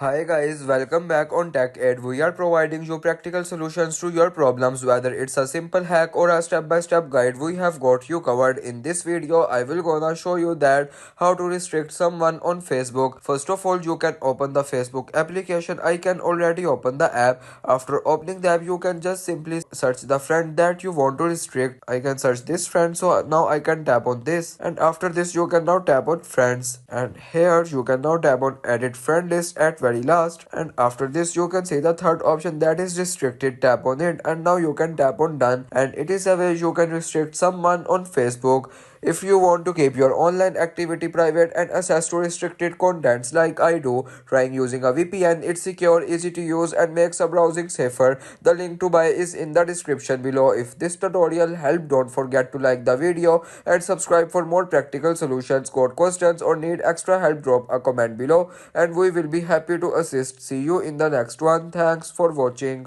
Hi guys, welcome back on Tech Ed. We are providing you practical solutions to your problems, whether it's a simple hack or a step-by-step guide. We have got you covered. In this video, I will gonna show you that how to restrict someone on Facebook. First of all, you can open the Facebook application. I can already open the app. After opening the app, you can just simply search the friend that you want to restrict. I can search this friend, so now I can tap on this, and after this you can now tap on friends, and here you can now tap on edit friend list at very last, and after this you can see the third option, that is restricted. Tap on it, and now you can tap on done, and it is a way you can restrict someone on Facebook. If you want to keep your online activity private and access to restricted contents like I do, trying using a VPN. It's secure, easy to use, and makes a browsing safer. The link to buy is in the description below. If this tutorial helped, don't forget to like the video and subscribe for more practical solutions. Got questions or need extra help, drop a comment below and we will be happy to assist. See you in the next one. Thanks for watching.